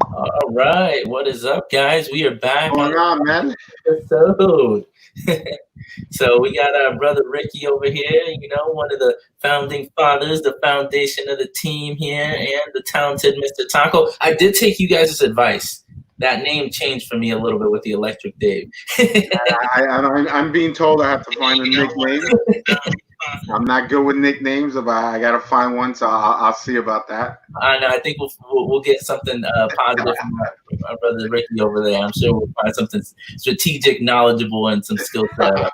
All right, what is up, guys? We are back What's on going on, man? the episode. So we got our brother Ricky over here, one of the founding fathers, the foundation of the team here, and the talented Mr. Taco. I did take you guys' advice. That name changed for me a little bit with the Electric Dave. I'm being told I have to find a nickname. I'm not good with nicknames, but I got to find one, so I'll see about that. I know. I think we'll get something positive from our brother Ricky over there. I'm sure we'll find something strategic, knowledgeable, and some skill set.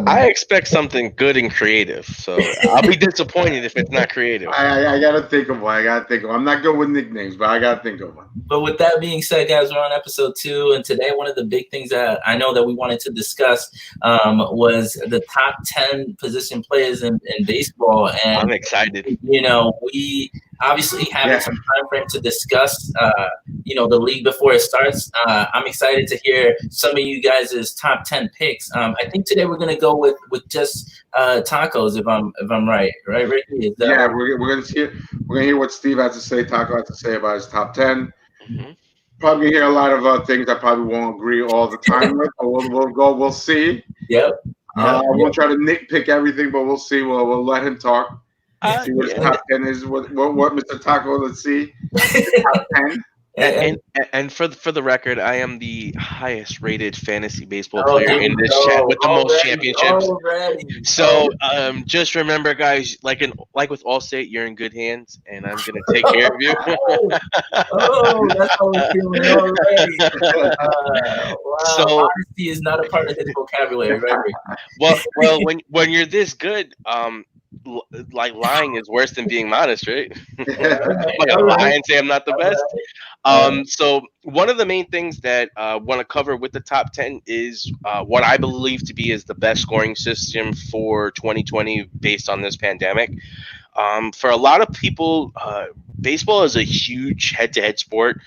I expect something good and creative, so I'll be disappointed if it's not creative. I got to think of one. I'm not good with nicknames, but I got to think of one. But with that being said, guys, we're on episode 2, and today one of the big things that I know that we wanted to discuss was the top 10 position players in baseball. And I'm excited. We obviously having some time frame to discuss, the league before it starts. I'm excited to hear some of you guys' top 10 picks. I think today we're going to go with just Tacos, if I'm right, Ricky? We're gonna see it. We're gonna hear what Steve has to say, Taco has to say about his top 10. Mm-hmm. Probably hear a lot of things I probably won't agree all the time with, but we'll see. Yep. I won't try to nitpick everything, but we'll see. We'll let him talk. See what his top 10 is. What Mr. Taco? Let's see. Top 10. And for the record, I am the highest rated fantasy baseball player in this chat with the most championships. So just remember, guys, like with Allstate, you're in good hands, and I'm gonna take care of you. That's how we're feeling already. Wow. So honesty is not a part of his vocabulary, right? Well, when you're this good, like lying is worse than being modest, right? Lie and say I'm not the best. So one of the main things that I want to cover with the top 10 is what I believe to be is the best scoring system for 2020 based on this pandemic. For a lot of people, baseball is a huge head-to-head sport.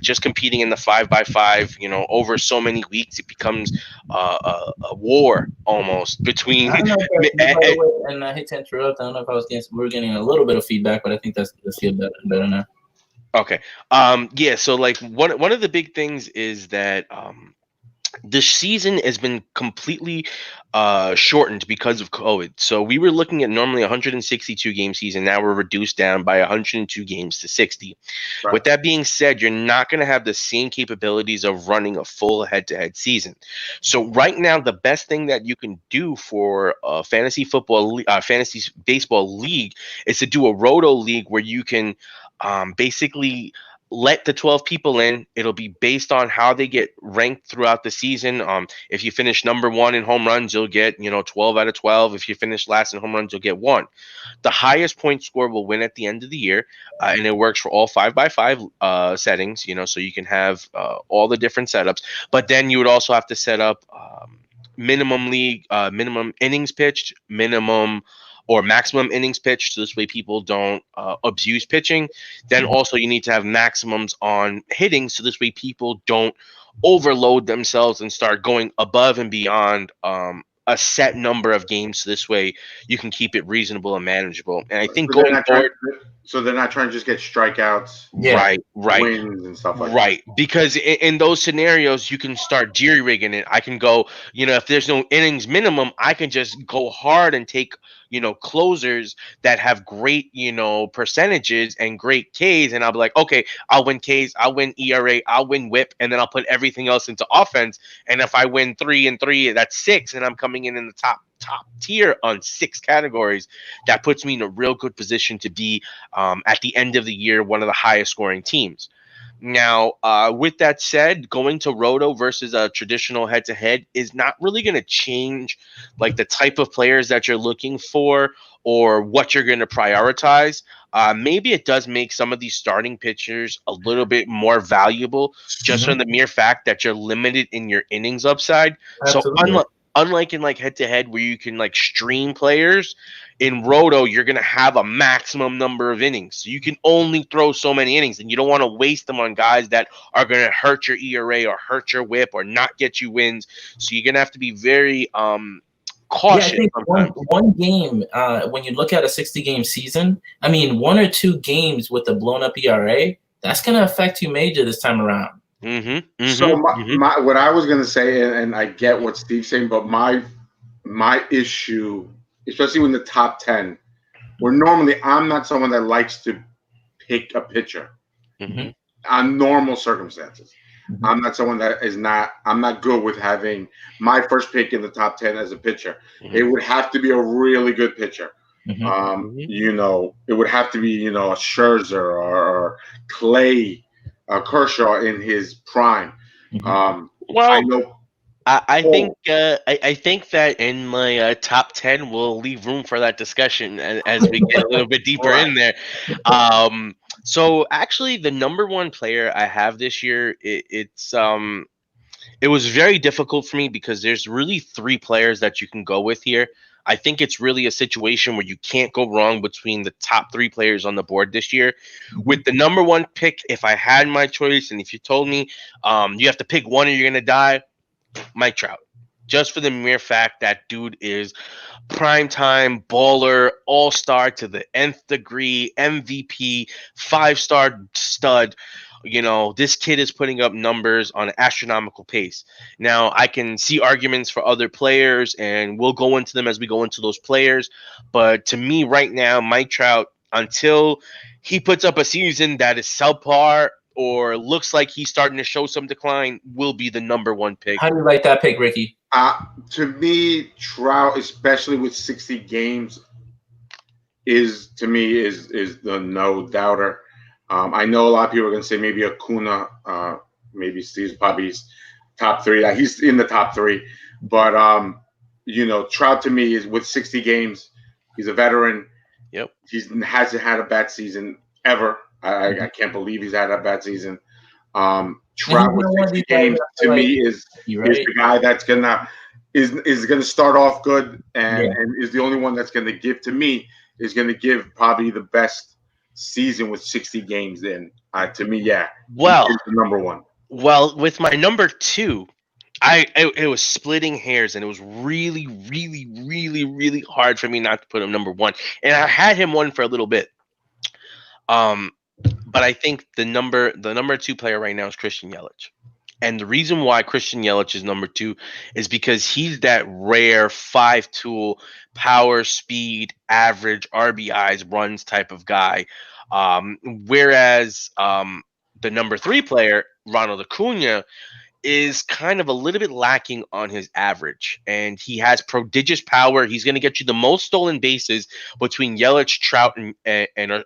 Just competing in the 5x5, over so many weeks, it becomes a war almost between. And I hate to interrupt. I don't know if I was getting. We're getting a little bit of feedback, but I think that's good better now. Okay. So like one of the big things is that this season has been completely shortened because of COVID. So we were looking at normally 162 game season. Now we're reduced down by 102 games to 60. Right. With that being said, you're not going to have the same capabilities of running a full head-to-head season. So right now, the best thing that you can do for a fantasy baseball league is to do a roto league where you can basically let the 12 people in. It'll be based on how they get ranked throughout the season. If you finish number 1 in home runs, you'll get 12 out of 12. If you finish last in home runs, you'll get 1. The highest point score will win at the end of the year, and it works for all 5x5 settings. So you can have all the different setups. But then you would also have to set up minimum innings pitched, maximum innings pitched, so this way people don't abuse pitching. Then also you need to have maximums on hitting, so this way people don't overload themselves and start going above and beyond a set number of games, so this way you can keep it reasonable and manageable. And I think going forward, so they're not trying to just get strikeouts, right, wins and stuff like that. Right, because in those scenarios you can start jerry rigging it. I can go, if there's no innings minimum, I can just go hard and take closers that have great percentages and great Ks, and I'll be like, okay, I'll win Ks, I'll win ERA, I'll win WHIP, and then I'll put everything else into offense. And if I win 3 and 3, that's 6, and I'm coming in the top tier on 6 categories. That puts me in a real good position to be at the end of the year one of the highest scoring teams. Now, with that said, going to roto versus a traditional head-to-head is not really going to change like the type of players that you're looking for or what you're going to prioritize. Maybe it does make some of these starting pitchers a little bit more valuable just from the mere fact that you're limited in your innings upside. Absolutely. So unlike in like head-to-head where you can like stream players, in roto you're going to have a maximum number of innings, so you can only throw so many innings, and you don't want to waste them on guys that are going to hurt your ERA or hurt your WHIP or not get you wins. So you're going to have to be very cautious. I think one game, when you look at a 60-game season, I mean 1 or 2 games with a blown up ERA, that's going to affect you major this time around. So what I was going to say, and I get what Steve's saying, but my issue, especially in the top 10, where normally I'm not someone that likes to pick a pitcher on normal circumstances. I'm not someone that I'm not good with having my first pick in the top 10 as a pitcher. It would have to be a really good pitcher. You know, it would have to be, you know, a Scherzer or Clay, Kershaw in his prime. Well, I know. I think that in my top 10 we'll leave room for that discussion as we get a little bit deeper in there. So actually, the number one player I have this year, it was very difficult for me because there's really three players that you can go with here. I think it's really a situation where you can't go wrong between the top three players on the board this year. With the number one pick, if I had my choice, and if you told me you have to pick one or you're gonna die, Mike Trout. Just for the mere fact that dude is primetime baller, all-star to the nth degree, MVP, 5-star stud. You know, this kid is putting up numbers on an astronomical pace. Now, I can see arguments for other players, and we'll go into them as we go into those players. But to me right now, Mike Trout, until he puts up a season that is subpar or looks like he's starting to show some decline, will be the number one pick. How do you like that pick, Ricky? To me, Trout, especially with 60 games, is the no doubter. I know a lot of people are going to say maybe Acuna, maybe Steve's probably top three. He's in the top three, but you know, Trout to me is with 60 games. He's a veteran. Yep. He hasn't had a bad season ever. I can't believe he's had a bad season. Trout with 60 games to me is the guy that's gonna start off good and is the only one that's gonna give probably the best season with 60 games in. To me, well, he's the number one. Well, with my number two, it was splitting hairs, and it was really, really, really, really hard for me not to put him number one. And I had him one for a little bit. But I think the number two player right now is Christian Yelich. And the reason why Christian Yelich is number two is because he's that rare 5-tool, power, speed, average, RBIs, runs type of guy. Whereas the number three player, Ronald Acuna, is kind of a little bit lacking on his average, and he has prodigious power. He's going to get you the most stolen bases between Yelich, Trout, and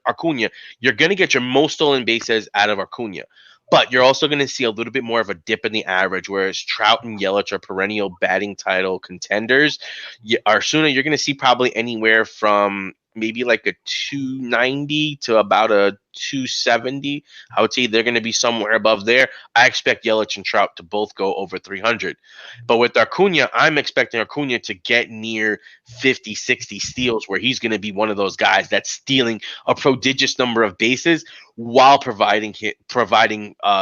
Acuna. You're going to get your most stolen bases out of Acuna, but you're also going to see a little bit more of a dip in the average, whereas Trout and Yelich are perennial batting title contenders. Acuna, you're going to see probably anywhere from maybe like a 290 to about a 270. I would say they're going to be somewhere above there. I expect Yelich and Trout to both go over 300. But with Acuna, I'm expecting Acuna to get near 50, 60 steals, where he's going to be one of those guys that's stealing a prodigious number of bases while providing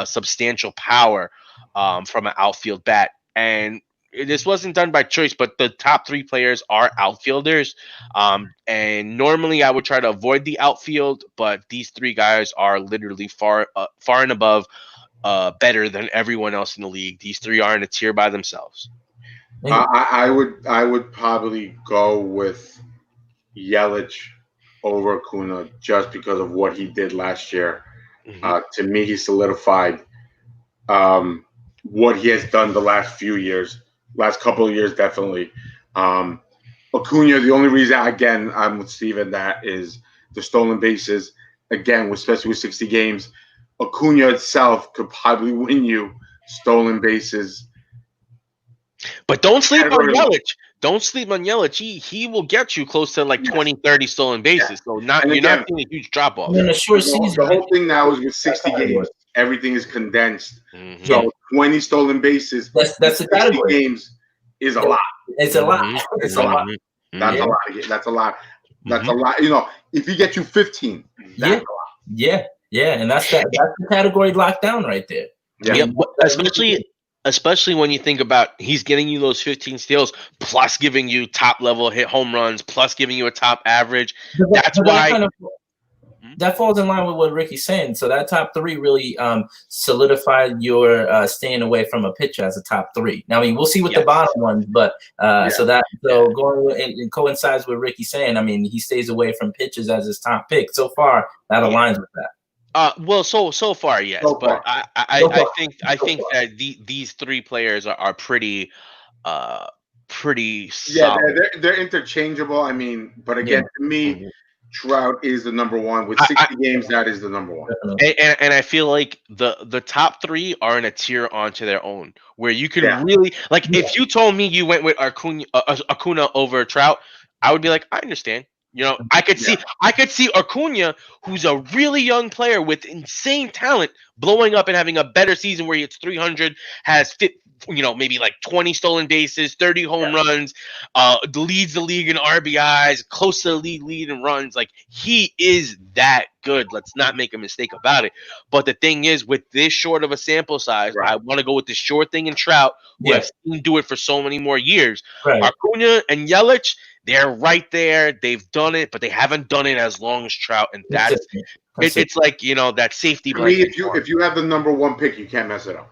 substantial power from an outfield bat. And this wasn't done by choice, but the top three players are outfielders. And normally I would try to avoid the outfield, but these three guys are literally far and above better than everyone else in the league. These three are in a tier by themselves. I would probably go with Yelich over Acuna just because of what he did last year. To me, he solidified what he has done the last few years. Last couple of years, definitely. Acuna, the only reason, again, I'm with Steven, that is the stolen bases. Again, especially with 60 games, Acuna itself could probably win you stolen bases. But don't sleep on Yelich. Don't sleep on Yelich. He will get you close to like 20, 30 stolen bases. So you're not seeing a huge drop off. In a short season, the whole thing now is with 60 games, everything is condensed. So 20 stolen bases. That's the category. Games is a lot. It's a lot. It's a lot. That's a lot. That's a lot. That's a lot. You know, if he gets you 15, that's a lot. Yeah, and that's the category locked down right there. Yeah, especially when you think about he's getting you those 15 steals plus giving you top level hit home runs plus giving you a top average. That's why. that falls in line with what Ricky's saying. So that top three really solidified your staying away from a pitcher as a top three. Now, I mean, we'll see with the bottom ones, but going and coincides with Ricky saying, I mean, he stays away from pitchers as his top pick. So far, that aligns with that. Well, so far, yes, but I think that these three players are pretty solid. Yeah, they're interchangeable. I mean, but again, to me, Trout is the number one with 60 games. That is the number one, and I feel like the top three are in a tier onto their own, where you can really like. If you told me you went with Acuna over Trout, I would be like, I understand. You know, I could see Acuna, who's a really young player with insane talent, blowing up and having a better season where he hits 300, has maybe like 20 stolen bases, 30 home runs, leads the league in RBIs, close to the league lead in runs. Like, he is that good. Let's not make a mistake about it. But the thing is, with this short of a sample size, I want to go with the short thing in Trout, who I've seen do it for so many more years. Acuna and Yelich, they're right there. They've done it, but they haven't done it as long as Trout, and it's like, that safety blanket. If you have the number one pick, you can't mess it up.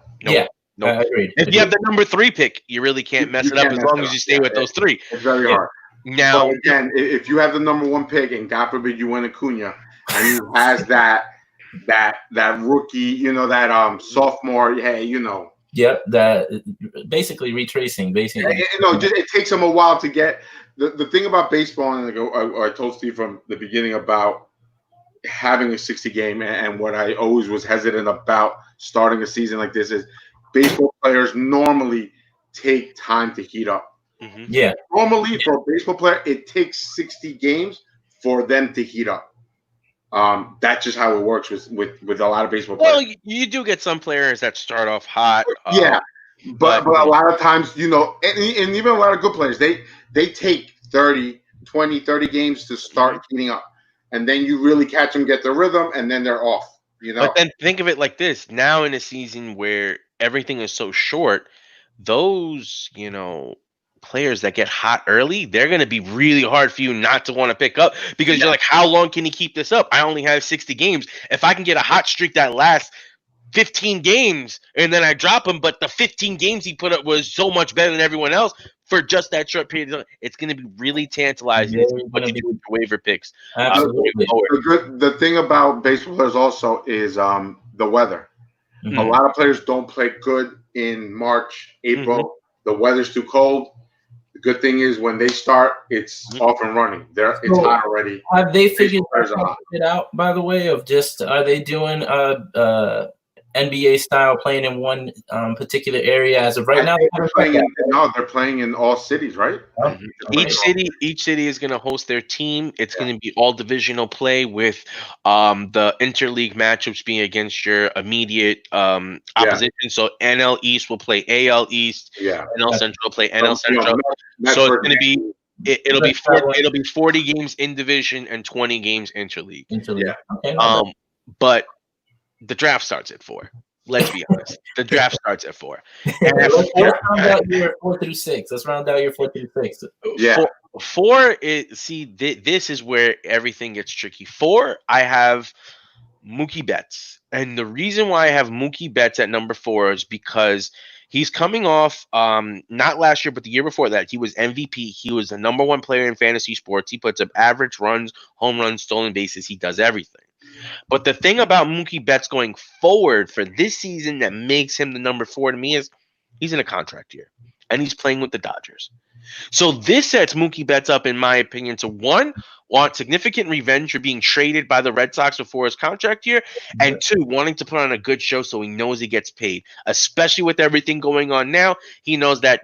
No, agreed. If you have the number 3 pick, you really can't mess it up as long as you stay with those 3. It's very hard. Now, but again, if you have the number 1 pick, and God forbid you win Acuna, and he has that rookie, that sophomore, Yep, that basically retracing, it takes him a while to get the thing about baseball, and I told Steve from the beginning about having a 60 game, and what I always was hesitant about starting a season like this is baseball players normally take time to heat up. Mm-hmm. Yeah. Normally, for a baseball player, it takes 60 games for them to heat up. That's just how it works with a lot of baseball players. Well, you do get some players that start off hot. But a lot of times, and even a lot of good players, they take 30 games to start heating up. And then you really catch them, get the rhythm, and then they're off. But then think of it like this. Now in a season where everything is so short, those, players that get hot early, they're going to be really hard for you not to want to pick up, because you're like, how long can he keep this up? I only have 60 games. If I can get a hot streak that lasts 15 games and then I drop him, but the 15 games he put up was so much better than everyone else for just that short period of time, it's going to be really tantalizing what you do with your waiver picks. The thing about baseball players also is the weather. Mm-hmm. A lot of players don't play good in March, April. Mm-hmm. The weather's too cold. The good thing is when they start, it's off and running. It's hot already. Have they figured it out, by the way, of just are they doing NBA style playing in one particular area as of right now? They're playing in all cities, right? Each city is going to host their team. It's going to be all divisional play with the interleague matchups being against your immediate opposition. So NL East will play AL East. NL Central will play NL Central. So it's going to be it'll be 40 games in division and 20 games interleague. Okay. But the draft starts at 4. Let's be honest. The draft starts at 4. And let's round out your 4 through 6. Let's round out your 4 through 6. Yeah. 4 is this is where everything gets tricky. 4, I have Mookie Betts. And the reason why I have Mookie Betts at number 4 is because he's coming off not last year, but the year before that. He was MVP. He was the number 1 player in fantasy sports. He puts up average runs, home runs, stolen bases. He does everything. But the thing about Mookie Betts going forward for this season that makes him the number 4 to me is he's in a contract year and he's playing with the Dodgers. So this sets Mookie Betts up, in my opinion, to 1, want significant revenge for being traded by the Red Sox before his contract year, and 2, wanting to put on a good show so he knows he gets paid, especially with everything going on now. He knows that,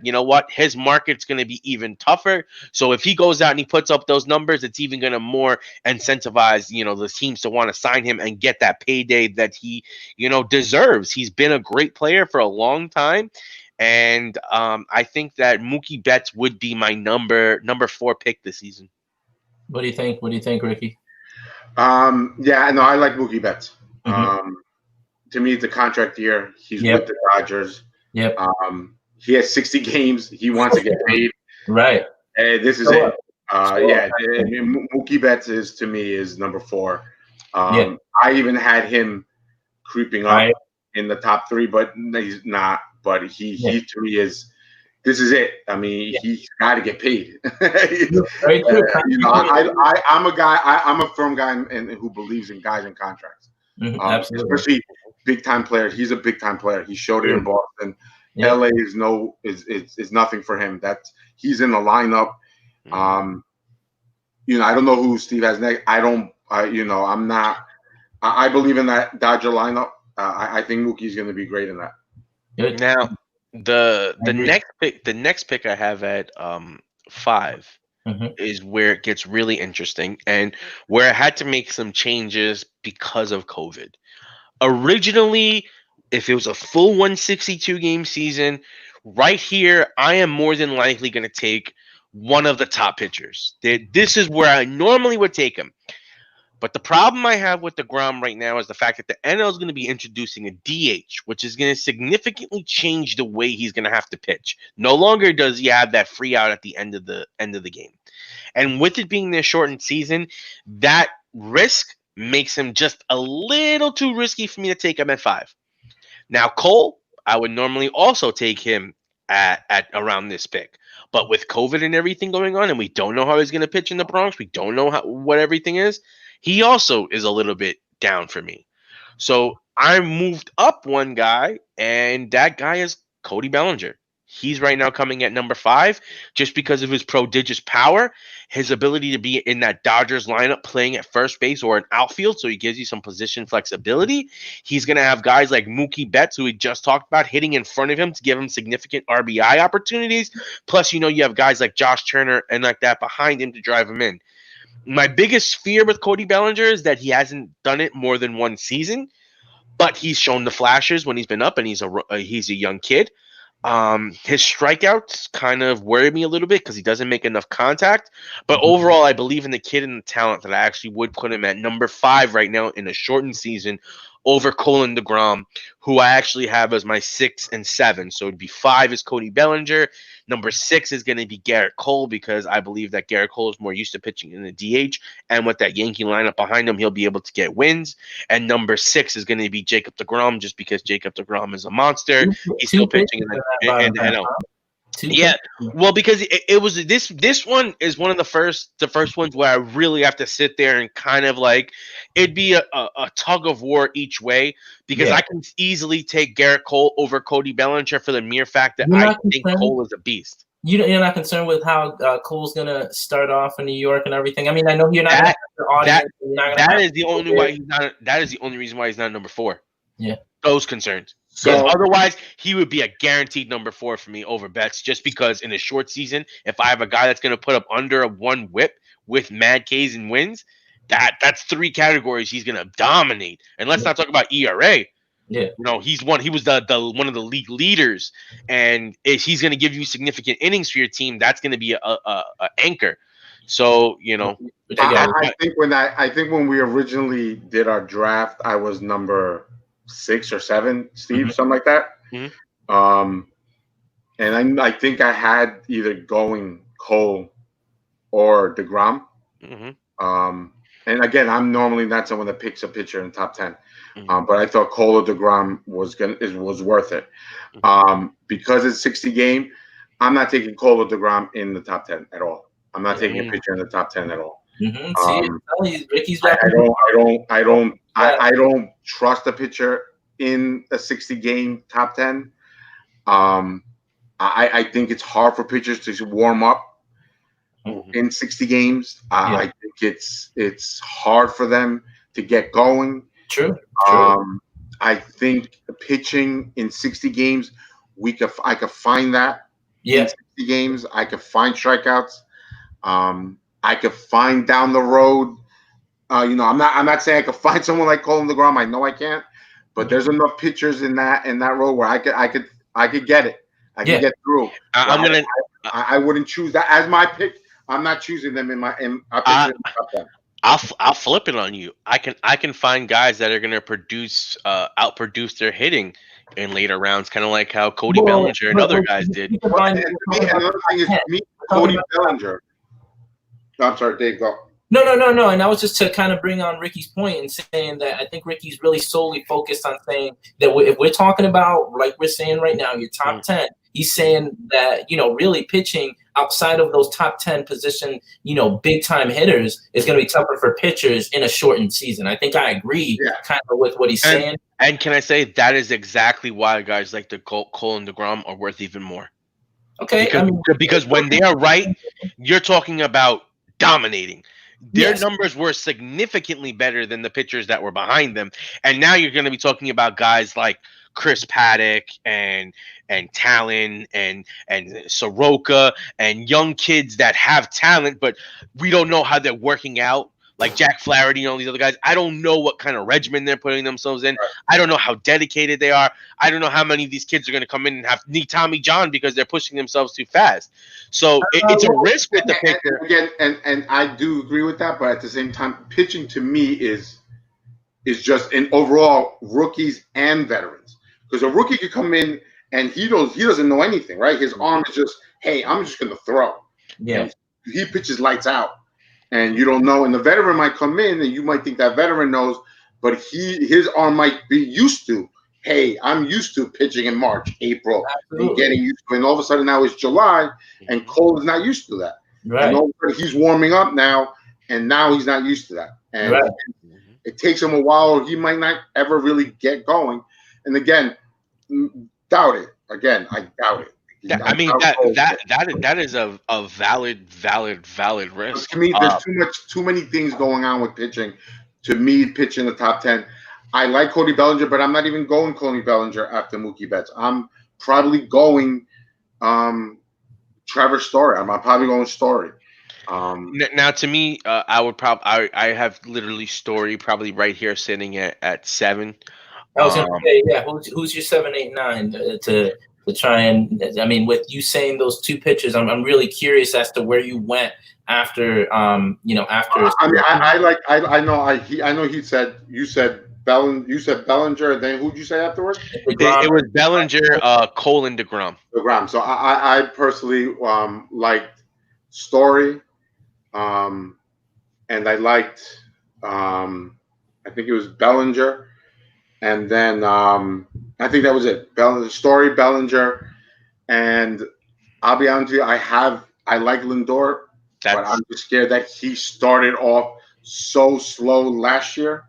his market's going to be even tougher. So if he goes out and he puts up those numbers, it's even going to more incentivize, the teams to want to sign him and get that payday that he, deserves. He's been a great player for a long time. And I think that Mookie Betts would be my number 4 pick this season. What do you think? What do you think, Ricky? I like Mookie Betts. Mm-hmm. To me, it's a contract year. He's with the Dodgers. Yep. He has 60 games. He wants to get paid. Right. This is it. Mookie Betts is, to me, is number 4. I even had him creeping up in the top 3, but he's not. But he to me is. This is it. I mean, he's got to get paid. Very true. I'm a guy. I'm a firm guy who believes in guys and contracts. Absolutely. Especially big time players. He's a big time player. He showed it in Boston. LA is nothing for him. He's in the lineup. I don't know who Steve has next. I'm not. I believe in that Dodger lineup. I think Mookie's going to be great in that. Now, the next pick I have at 5 is where it gets really interesting, and where I had to make some changes because of COVID. Originally, if it was a full 162 game season, right here, I am more than likely going to take one of the top pitchers. This is where I normally would take him. But the problem I have with DeGrom right now is the fact that the NL is going to be introducing a DH, which is going to significantly change the way he's going to have to pitch. No longer does he have that free out at the end of the game. And with it being their shortened season, that risk makes him just a little too risky for me to take him at 5. Now, Cole, I would normally also take him at around this pick. But with COVID and everything going on, and we don't know how he's going to pitch in the Bronx, we don't know what everything is, he also is a little bit down for me. So I moved up one guy, and that guy is Cody Bellinger. He's right now coming at number 5 just because of his prodigious power, his ability to be in that Dodgers lineup playing at first base or an outfield, so he gives you some position flexibility. He's going to have guys like Mookie Betts, who we just talked about, hitting in front of him to give him significant RBI opportunities. Plus, you have guys like Josh Turner and like that behind him to drive him in. My biggest fear with Cody Bellinger is that he hasn't done it more than one season, but he's shown the flashes when he's been up, and he's a young kid. His strikeouts kind of worry me a little bit because he doesn't make enough contact. But overall, I believe in the kid and the talent that I actually would put him at number 5 right now in a shortened season over Colin DeGrom, who I actually have as my 6 and 7. So it'd be 5 is Cody Bellinger. Number 6 is going to be Garrett Cole, because I believe that Garrett Cole is more used to pitching in the DH. And with that Yankee lineup behind him, he'll be able to get wins. And number 6 is going to be Jacob DeGrom, just because Jacob DeGrom is a monster. He's still pitching in the NL. Yeah, well, because it was this one is one of the first ones where I really have to sit there and kind of like it'd be a tug of war each way, because I can easily take Garrett Cole over Cody Bellinger for the mere fact that I think Cole is a beast. You're not concerned with how Cole's gonna start off in New York and everything. I mean, I know you're not. Gonna have the audience, that is the only why he's not. That is the only reason why he's not number 4. Yeah, those concerns. So otherwise, he would be a guaranteed number 4 for me over Betts, just because in a short season, if I have a guy that's going to put up under a 1 whip with mad Ks and wins, that's 3 categories he's going to dominate. And let's not talk about ERA. Yeah, he was the one of the league leaders, and if he's going to give you significant innings for your team, that's going to be a anchor. So I think when we originally did our draft, I was number 6 or 7, Steve, something like that. And I think I had either going Cole or DeGrom. And again, I'm normally not someone that picks a pitcher in the top 10, but I thought Cole or DeGrom was worth it. Because it's 60 game, I'm not taking Cole or DeGrom in the top 10 at all. I'm not taking a pitcher in the top 10 at all. Ricky's I don't trust a pitcher in a 60 game top 10. I think it's hard for pitchers to warm up in 60 games. I think it's hard for them to get going. True. I think pitching in 60 games, I could find that. In 60 games, I could find strikeouts. I could find down the road. I'm not saying I could find someone like Colin DeGrom. I know I can't, but there's enough pitchers in that road where I could get it. I can get through. I wouldn't choose that as my pick. I'm not choosing them in my. I'll flip it on you. I can find guys that are going to outproduce their hitting in later rounds, kind of like how Cody Bellinger and other guys did. Another thing is Cody Bellinger. I'm sorry, Dave, go. No. And that was just to kind of bring on Ricky's point and saying that I think Ricky's really solely focused on saying that if we're talking about, like we're saying right now, your top 10, he's saying that, really pitching outside of those top 10 position, big time hitters is going to be tougher for pitchers in a shortened season. I think I agree kind of with what he's saying. And can I say that is exactly why guys like the Cole and DeGrom are worth even more. Okay. Because when they are right, you're talking about dominating. Their numbers were significantly better than the pitchers that were behind them. And now you're going to be talking about guys like Chris Paddock and Talon and Soroka and young kids that have talent, but we don't know how they're working out. Like Jack Flaherty and all these other guys. I don't know what kind of regimen they're putting themselves in. I don't know how dedicated they are. I don't know how many of these kids are going to come in and need Tommy John because they're pushing themselves too fast. So it's a risk with the pitcher. Again, and I do agree with that, but at the same time, pitching to me is just in overall rookies and veterans. Because a rookie could come in and he doesn't know anything, right? His arm is just, hey, I'm just going to throw. Yeah. And he pitches lights out. And you don't know, and the veteran might come in, and you might think that veteran knows, but his arm might be used to. Hey, I'm used to pitching in March, April, and getting used to it. And all of a sudden now it's July, and Cole is not used to that. Right. And all of a sudden he's warming up now, and now he's not used to that. And it takes him a while. He might not ever really get going. And again, doubt it. Again, I doubt it. I mean that is a valid risk. To me, there's too many things going on with pitching. To me, pitching the top 10. I like Cody Bellinger, but I'm not even going Cody Bellinger after Mookie Betts. I'm probably going Trevor Story. I'm probably going Story. Now, to me, I have literally Story probably right here sitting at 7. I was going to say, who's your 7, 8, 9 to try and, I mean, with you saying those two pitches, I'm really curious as to where you went after, after. I know you said Bellinger, and then who'd you say afterwards? It was Bellinger, Cole, and DeGrom. DeGrom. So I personally liked Story, and I liked, I think it was Bellinger. And then I think that was it. Story, Bellinger, and I'll be honest with you, I like Lindor, but I'm just scared that he started off so slow last year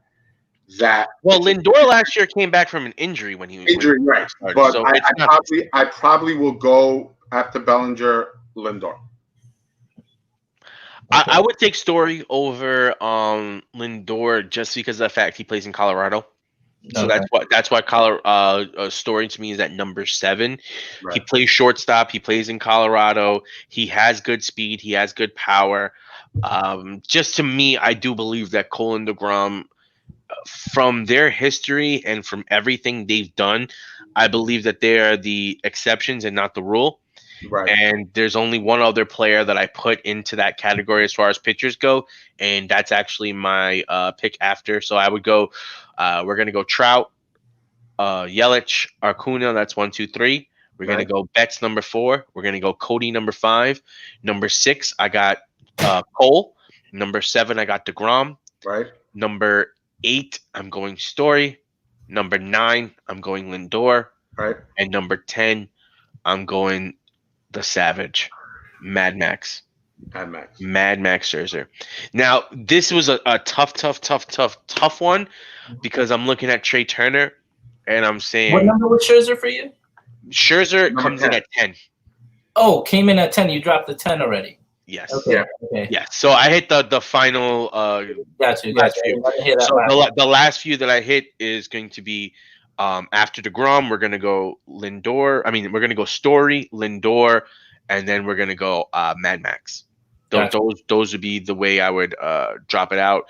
that. Well, Lindor last year came back from an injury when he was right. But so I probably will go after Bellinger, Lindor. I would take Story over Lindor just because of the fact he plays in Colorado. So that's why Story to me is at number 7. Right. He plays shortstop. He plays in Colorado. He has good speed. He has good power. Just to me, I do believe that Cole and DeGrom, from their history and from everything they've done, I believe that they are the exceptions and not the rule. Right. And there's only one other player that I put into that category as far as pitchers go, and that's actually my pick after. So I would go. We're gonna go Trout, Yelich, Acuna. That's 1, 2, 3. We're gonna go Betts number 4. We're gonna go Cody number 5. Number 6, I got Cole. Number 7, I got DeGrom. Right. Number 8, I'm going Story. Number 9, I'm going Lindor. Right. And number 10, I'm going the Savage, Mad Max Scherzer. Now, this was a tough one because I'm looking at Trey Turner and I'm saying. What number was Scherzer for you? Scherzer comes in at 10. Oh, came in at 10. You dropped the 10 already. Yes. Okay. Yeah. So I hit the final. Got you. So the last few that I hit is going to be. After DeGrom, we're going to go Lindor. I mean, we're going to go Story, Lindor, and then we're going to go Mad Max. Those would be the way I would drop it out.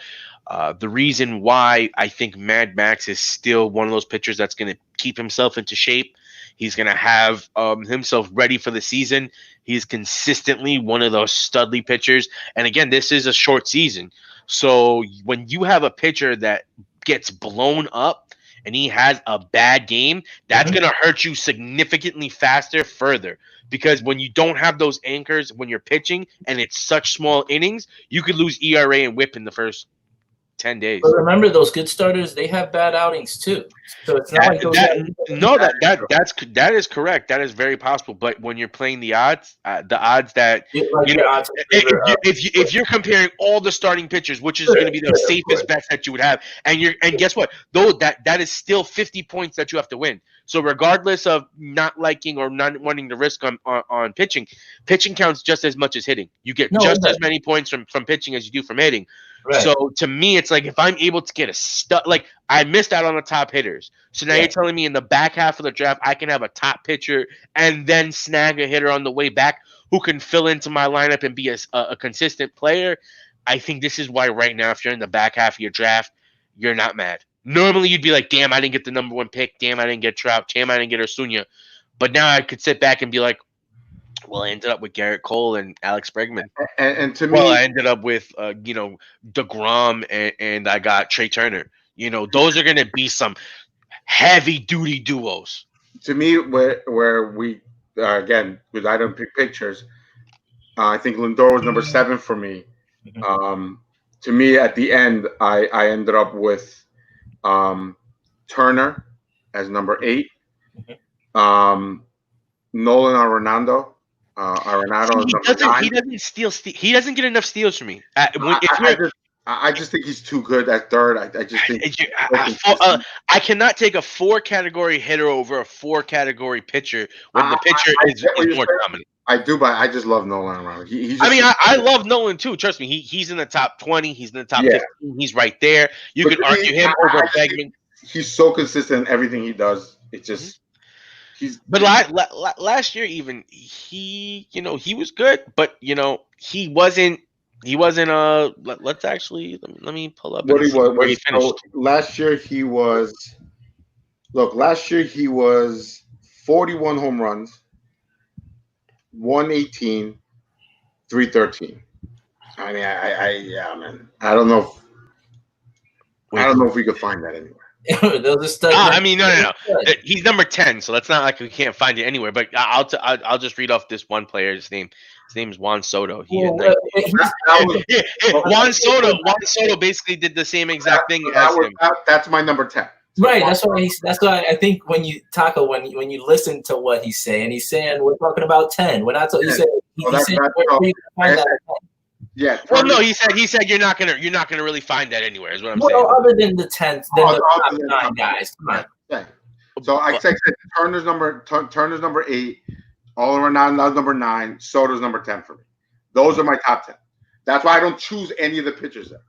The reason why I think Mad Max is still one of those pitchers that's going to keep himself into shape. He's going to have himself ready for the season. He's consistently one of those studly pitchers. And again, this is a short season. So when you have a pitcher that gets blown up, and he has a bad game, that's going to hurt you significantly faster further. Because when you don't have those anchors when you're pitching and it's such small innings, you could lose ERA and WHIP in the first 10 days. But remember, those good starters, they have bad outings too. So it's not like those that is correct. That is very possible. But when you're playing the odds that if you're comparing all the starting pitchers, which is going to be the safest bets that you would have, and guess what? Though that is still 50 points that you have to win. So regardless of not liking or not wanting to risk on pitching counts just as much as hitting. You get as many points from pitching as you do from hitting. Right. So to me, it's like if I'm able to get a stud, like I missed out on the top hitters. So now you're telling me in the back half of the draft, I can have a top pitcher and then snag a hitter on the way back who can fill into my lineup and be a consistent player. I think this is why right now, if you're in the back half of your draft, you're not mad. Normally you'd be like, damn, I didn't get the number one pick. Damn, I didn't get Trout. Damn, I didn't get Osuna. But now I could sit back and be like, well, I ended up with Garrett Cole and Alex Bregman. And to me, I ended up with DeGrom and I got Trey Turner. Those are going to be some heavy duty duos. To me, where we again, because I don't pick pictures, I think Lindor was number 7 for me. To me, at the end, I ended up with Turner as number 8. Nolan Arenado. He doesn't get enough steals from me. I just think he's too good at third. I just think I cannot take a 4-category hitter over a 4-category pitcher when the pitcher is more dominant. I do, but I just love Nolan Arenado. I love Nolan too. Trust me, he's in the top 20. He's in the top 15. He's right there. You could argue him over Bregman. He's so consistent in everything he does. It's just. But last year, even he was good, but he wasn't. Let's actually let me pull up. What he was. So last year he was. Look, last year he was 41 home runs, 118, 313. I mean, man. I don't know if we could find that anywhere. No. He's number 10, so that's not like we can't find it anywhere. But I'll just read off this one player's name. His name is Juan Soto. Juan Soto basically did the same exact thing as him. That's my number 10. Right. That's why I think when you listen to what he's saying we're talking about 10. We're not talking. Yeah. Well, no, he said you're not gonna really find that anywhere. Is what I'm saying. Well, other than the 10th, then the top 9 guys. Come on. Yeah. So I said Turner's number 8, Arenado's number 9, Soto's number 10 for me. Those are my top 10. That's why I don't choose any of the pitchers there.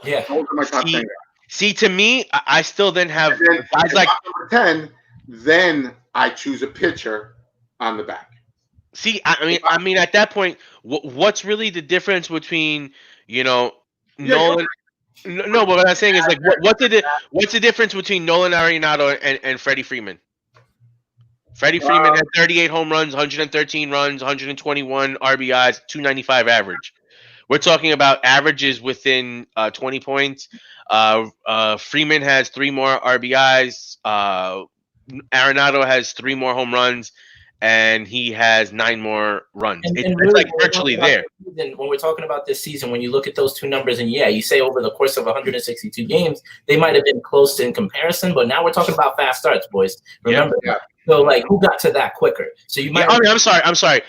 Yeah. Those are my top 10 guys. See, to me, I still then have guys like number 10. Then I choose a pitcher on the back. See, I mean, at that point, what's really the difference between Nolan? No, but what I'm saying is like, what's the difference between Nolan Arenado and Freddie Freeman? Freddie Freeman had 38 home runs, 113 runs, 121 RBIs, 295 average. We're talking about averages within 20 points. Freeman has 3 more RBIs. Arenado has 3 more home runs. And he has 9 more runs. It's really, like virtually there. When we're talking about this season, when you look at those 2 numbers, and you say over the course of 162 games, they might have been close in comparison, but now we're talking about fast starts, boys. Remember? Yeah. So, like, who got to that quicker? So you might. I'm sorry.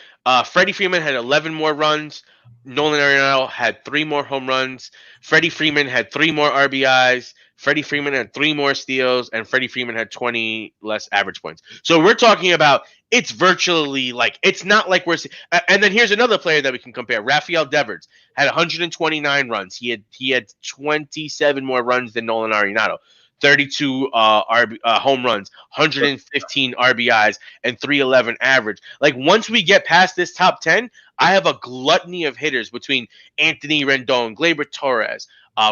Freddie Freeman had 11 more runs. Nolan Arenado had 3 more home runs. Freddie Freeman had 3 more RBIs. Freddie Freeman had 3 more steals, and Freddie Freeman had 20 less average points. So we're talking about it's virtually like it's not like we're. And then here's another player that we can compare. Rafael Devers had 129 runs. He had 27 more runs than Nolan Arenado. 32 home runs, 115 RBIs, and 311 average. Like once we get past this top 10, I have a gluttony of hitters between Anthony Rendon, Gleyber Torres,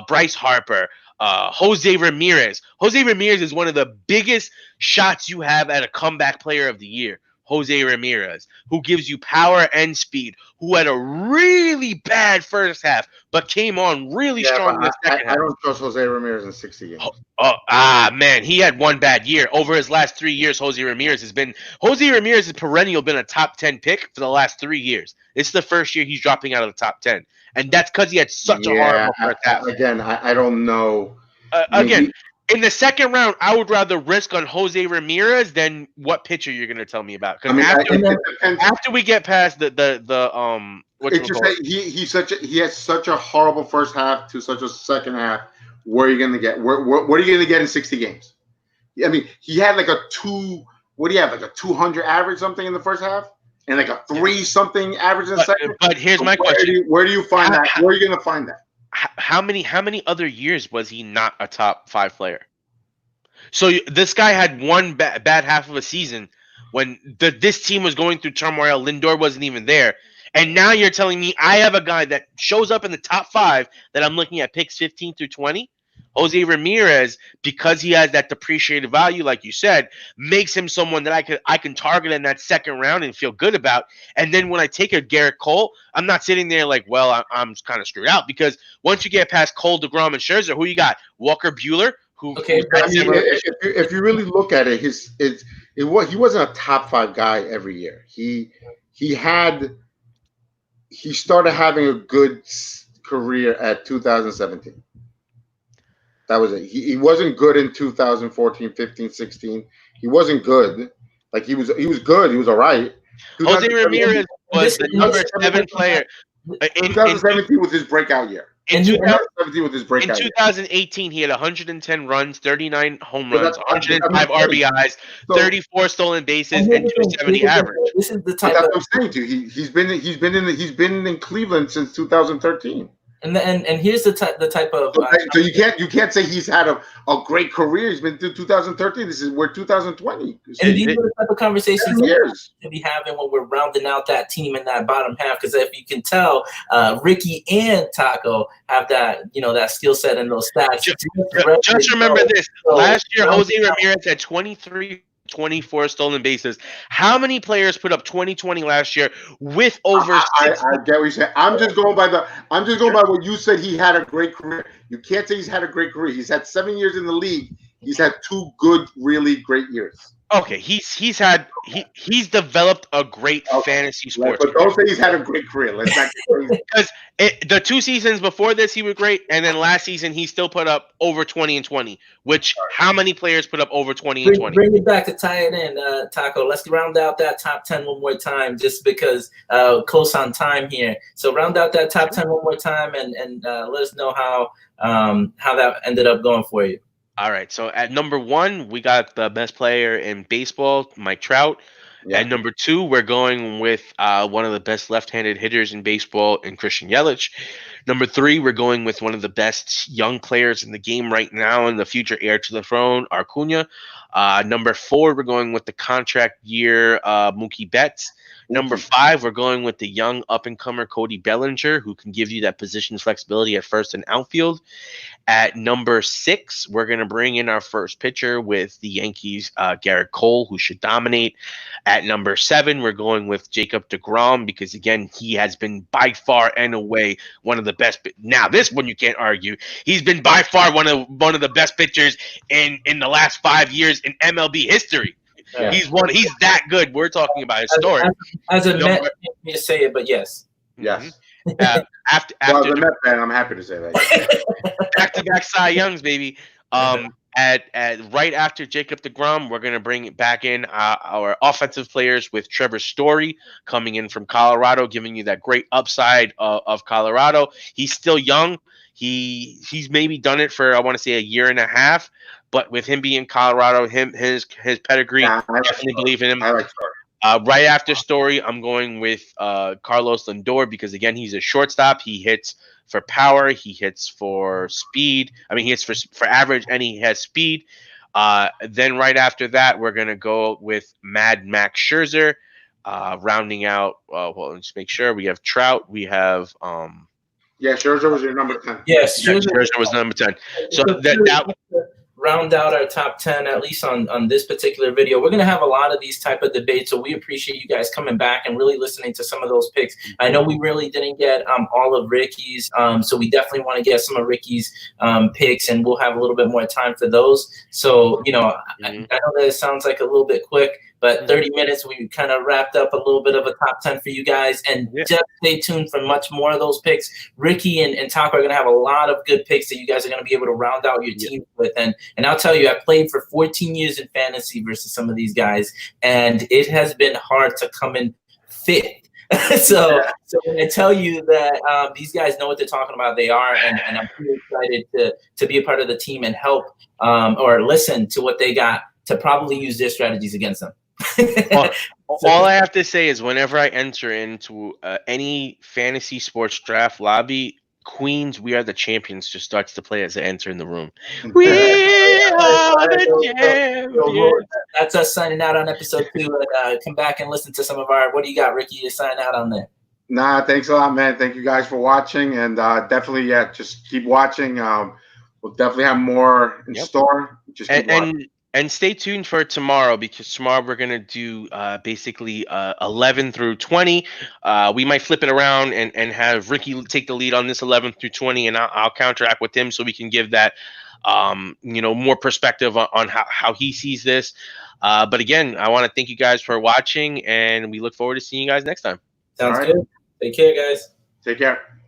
Bryce Harper, Jose Ramirez. Jose Ramirez is one of the biggest shots you have at a comeback player of the year. Jose Ramirez, who gives you power and speed, who had a really bad first half, but came on really strong in the second half. I don't trust Jose Ramirez in 60 games. Man, he had one bad year. Over his last 3 years, Jose Ramirez has been perennial been a top 10 pick for the last 3 years. It's the first year he's dropping out of the top 10. And that's because he had such a horrible first half. Again, I don't know. In the second round, I would rather risk on Jose Ramirez than what pitcher you're going to tell me about. Because after we get past he has such a horrible first half to such a second half. Where are you going to get? What are you going to get in 60 games? I mean, he had like a 200 average something in the first half, and like a 3 something average in the second. But here's my question: Where do you find that? Where are you going to find that? How many other years was he not a top 5 player? So this guy had one bad half of a season when this team was going through turmoil. Lindor wasn't even there. And now you're telling me I have a guy that shows up in the top 5 that I'm looking at picks 15 through 20? Jose Ramirez, because he has that depreciated value, like you said, makes him someone that I can target in that second round and feel good about. And then when I take a Garrett Cole, I'm not sitting there like, well, I'm kind of screwed out, because once you get past Cole, DeGrom, and Scherzer, who you got? Walker Buehler, if you really look at it, he wasn't a top 5 guy every year. He started having a good career at 2017. That was it. He wasn't good in 2014, 15, 16. He wasn't good. Like he was good. He was all right. Jose Ramirez was the number 7 player. 2017 was his breakout year. In 2018, he had 110 runs, 39 home runs, 105 RBIs, 34 stolen bases, and 270 average. This is the type. That's what I'm saying to you. He's been in Cleveland since 2013. And here's the type of. So you can't say he's had a great career. He's been through 2013. We're 2020. And these are the type of conversations to be having when we're rounding out that team in that bottom half. Because if you can tell, Ricky and Taco have that that skill set and those stats. Just remember this: last year, Jose Ramirez had 24 stolen bases. How many players put up 2020 last year with over? I get what you're saying. I'm just going by what you said. He had a great career. You can't say he's had a great career. He's had 7 years in the league. He's had 2 good, really great years. Okay, he's developed a great fantasy sports. But don't say he's had a great career. Let's not get crazy. Because the 2 seasons before this, he was great, and then last season he still put up over 20 and 20. Which how many players put up over 20 and 20? Bring it back to tie it in, Taco. Let's round out that top 10 one more time, just because close on time here. So round out that top 10 one more time, and let us know how that ended up going for you. All right, so at number 1, we got the best player in baseball, Mike Trout. Yeah. At number 2, we're going with one of the best left-handed hitters in baseball, in Christian Yelich. Number 3, we're going with one of the best young players in the game right now and the future heir to the throne, Acuna. Number 4, we're going with the contract year, Mookie Betts. Number 5, we're going with the young up-and-comer Cody Bellinger, who can give you that position flexibility at first and outfield. At number 6, we're going to bring in our first pitcher with the Yankees, Garrett Cole, who should dominate. At number 7, we're going with Jacob deGrom because, again, he has been by far and away one of the best. Now, this one you can't argue. He's been by far one of the best pitchers in the last 5 years in MLB history. Yeah. He's that good. We're talking about his story. As a Met, I can't me to say it, but yes. Yes. After as a Met fan, I'm happy to say that. Back-to-back Cy Youngs, baby. At right after Jacob deGrom, we're gonna bring back in our offensive players with Trevor Story coming in from Colorado, giving you that great upside of Colorado. He's still young. He's maybe done it for, I want to say, a year and a half. But with him being Colorado, his pedigree, I definitely believe in him. I like Story. Right after Story, I'm going with Carlos Lindor because, again, he's a shortstop. He hits for power. He hits for speed. I mean, he hits for average, and he has speed. Then right after that, we're going to go with Mad Max Scherzer, rounding out. Well, let's make sure we have Trout. We have Scherzer was your number 10. Yes, Scherzer was number 10. So round out our top 10, at least on this particular video. We're going to have a lot of these type of debates, so we appreciate you guys coming back and really listening to some of those picks. I know we really didn't get all of Ricky's, so we definitely want to get some of Ricky's picks, and we'll have a little bit more time for those. So, I know that it sounds like a little bit quick, but 30 minutes, we kind of wrapped up a little bit of a top 10 for you guys. And just stay tuned for much more of those picks. Ricky and Taco are going to have a lot of good picks that you guys are going to be able to round out your team with. And I'll tell you, I played for 14 years in fantasy versus some of these guys, and it has been hard to come in fifth. So when I tell you that these guys know what they're talking about, they are, and I'm pretty excited to be a part of the team and help or listen to what they got to probably use their strategies against them. All I have to say is whenever I enter into any fantasy sports draft lobby, Queens, We Are the Champions just starts to play as I enter in the room. We are the champions. That's us signing out on episode 2. And come back and listen to some of our. What do you got, Ricky? You sign out on there. Nah, thanks a lot, man. Thank you guys for watching, and definitely, just keep watching. We'll definitely have more in store. Just keep watching. And stay tuned for tomorrow, because tomorrow we're going to do basically 11 through 20. We might flip it around and have Ricky take the lead on this 11 through 20, and I'll counteract with him so we can give that more perspective on how he sees this. But again, I want to thank you guys for watching, and we look forward to seeing you guys next time. Sounds good. Take care, guys. Take care.